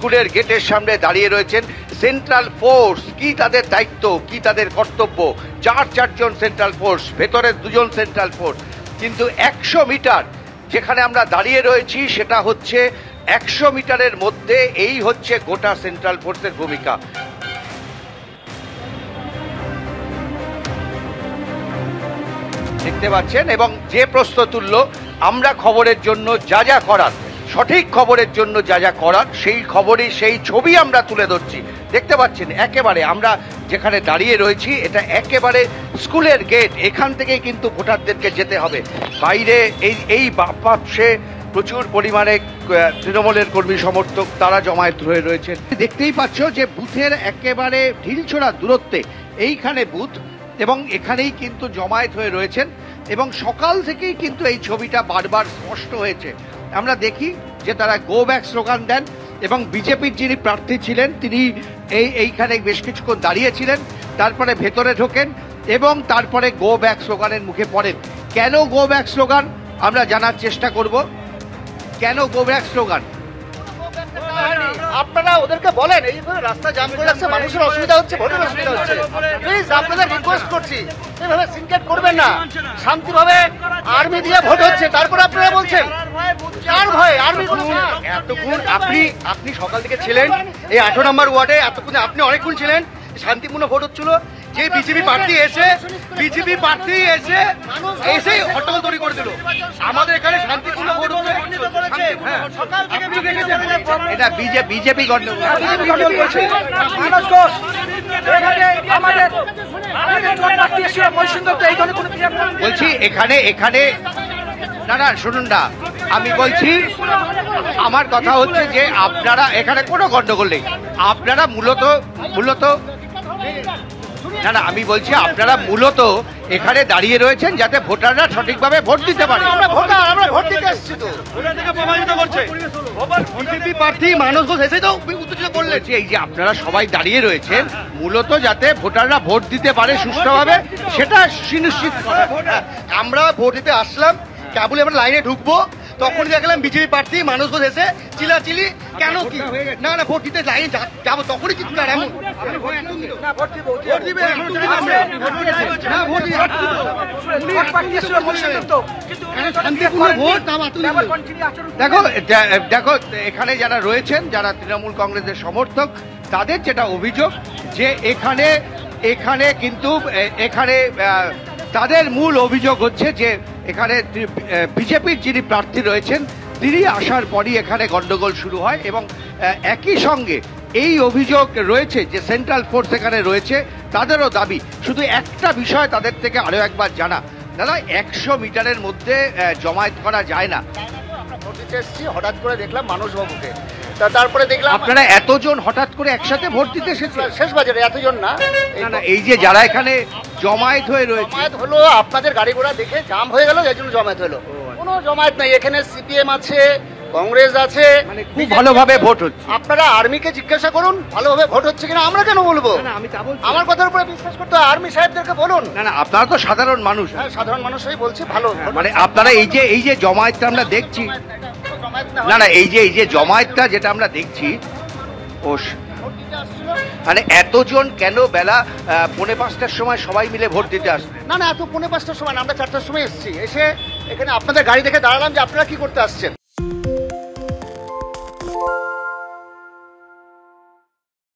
স্কুলের গেটের সামনে দাঁড়িয়ে রয়েছেন সেন্ট্রাল ফোর্স। কি তাদের দায়িত্ব, কি তাদের কর্তব্য? চারজন সেন্ট্রাল ফোর্স, ভেতরে 2জন সেন্ট্রাল ফোর্স, কিন্তু 100 মিটার যেখানে আমরা দাঁড়িয়ে রয়েছি সেটা হচ্ছে 100 মিটারের মধ্যে এই হচ্ছে গোটা সেন্ট্রাল ফোর্সের ভূমিকা। দেখতে পাচ্ছেন, এবং যে প্রশ্ন তুলল, আমরা খবরের জন্য যা যা করার, সঠিক খবরের জন্য যা যা করার, সেই খবরই, সেই ছবি আমরা তুলে ধরছি। দেখতে পাচ্ছেন একেবারে আমরা যেখানে দাঁড়িয়ে রয়েছি এটা একেবারে স্কুলের গেট। এখান থেকেই কিন্তু ভোটারদেরকে যেতে হবে। বাইরে এই বাপসে প্রচুর পরিমাণে তৃণমূলের কর্মী সমর্থক তারা জমায়েত হয়ে রয়েছেন। দেখতেই পাচ্ছ যে বুথের একেবারে ঢিলছোড়া দূরত্বে এইখানে বুথ, এবং এখানেই কিন্তু জমায়েত হয়ে রয়েছেন, এবং সকাল থেকেই কিন্তু এই ছবিটা বারবার স্পষ্ট হয়েছে। আমরা দেখি যে তারা গো ব্যাক স্লোগান দেন, এবং বিজেপির যিনি প্রার্থী ছিলেন তিনি এইখানে বেশ কিছুক্ষণ দাঁড়িয়েছিলেন, তারপরে ভেতরে ঢোকেন এবং তারপরে গো ব্যাক স্লোগানের মুখে পড়েন। কেন গো ব্যাক স্লোগান আমরা জানার চেষ্টা করব। কেন গো ব্যাক স্লোগান? আপনারা ওদেরকে বলেন, এই করে রাস্তা জাম করে রাখছে, মানুষের অসুবিধা হচ্ছে, ভোটের অসুবিধা হচ্ছে। প্লিজ আপনাদের রিকোয়েস্ট করছি, এভাবে সিনকেট করবেন না। শান্তিভাবে আর্মি দিয়ে ভোট হচ্ছে, তারপরে আপনারা বলছেন কার ভয়? আর্মি এতক্ষণ আপনি সকাল থেকে ছিলেন এই 18 নম্বর ওয়ার্ডে, এতক্ষণ আপনি অনেকক্ষণ ছিলেন, শান্তিপূর্ণ ভোট হচ্ছিল। যে বিজেপি প্রার্থী এসে হট্টগোল তৈরি করে দিল। আমাদের এখানে শান্তিপূর্ণ ভোট হচ্ছে, এটা বিজেপি গন্ডগোল করছে। বলছি এখানে না শুনুন না, আমি বলছি, আমার কথা হচ্ছে যে আপনারা এখানে কোনো গন্ডগোল নেই। আপনারা মূলত না আমি বলছি আপনারা মূলত এখানে দাঁড়িয়ে রয়েছেন যাতে ভোটাররা সঠিকভাবে ভোট দিতে পারে। আমরা ভোট দিতে আসছি তো, প্রমাণিত করছে বিজেপি প্রার্থী মানস ঘোষ এসে তো উত্তেজিত করলেন। এই যে আপনারা সবাই দাঁড়িয়ে রয়েছেন মূলত যাতে ভোটাররা ভোট দিতে পারে সুষ্ঠুভাবে, সেটা সুনিশ্চিত করে। আমরা ভোট দিতে আসলাম, কেবল আমরা লাইনে ঢুকবো, তখন দেখলাম বিজেপি প্রার্থী মানস ঘোষ এসে চিলাচিলি। কেন কি না ভোট দিতে লাইনে যাবো তখনই চিৎকার। এমন দেখো এখানে যারা রয়েছেন, যারা তৃণমূল কংগ্রেসের সমর্থক, তাদের যেটা অভিযোগ যে এখানে কিন্তু তাদের মূল অভিযোগ হচ্ছে যে এখানে বিজেপির যিনি প্রার্থী রয়েছেন তিনি আসার পরই এখানে গন্ডগোল শুরু হয়, এবং একই সঙ্গে এই অভিযোগ রয়েছে যে সেন্ট্রাল ফোর্স এখানে রয়েছে। তাদেরও দাবি, শুধু একটা বিষয় তাদের থেকে আরো একবার জানা, দাদা 100 মিটারের মধ্যে জমায়েত করা যায় না। ভোট দিতে এসেছি, হঠাৎ করে দেখলাম মানুষবাবুকে, তারপরে দেখলাম আপনারা এতজন হঠাৎ করে একসাথে ভোট দিতে এসেছেন? শেষ বাজারে এতজন না, এই যে যারা এখানে জমায়েত হয়ে রয়েছে, জমায়েত হলো আপনাদের গাড়ি ঘোড়া দেখে জাম হয়ে গেল, যার জন্য জমায়েত হলো। কোনো জমায়েত নাই, এখানে সিপিএম আছে, কংগ্রেস আছে, মানে খুব ভালোভাবে ভোট হচ্ছে। আপনারা আর্মিকে জিজ্ঞাসা করুন ভালোভাবে ভোট হচ্ছে কিনা, আমরা কেন বলবো? আমার কথার উপরে বিশ্বাস করতে আর্মি সাহেবদেরকে বলুন। না আপনারা তো সাধারণ মানুষ। হ্যাঁ, সাধারণ মানুষই বলছি ভালো। মানে আপনারা এই যে জমায়েতটা আমরা দেখছি, না এই যে জমায়েতটা যেটা আমরা দেখছি, মানে এতজন কেন বেলা 4:45টার সময় সবাই মিলে ভোট দিতে আসবে? না এত 4:45টার সময় না, আমরা 4টার সময় এসেছি, এসে এখানে আপনাদের গাড়ি দেখে দাঁড়ালাম যে আপনারা কি করতে আসছেন।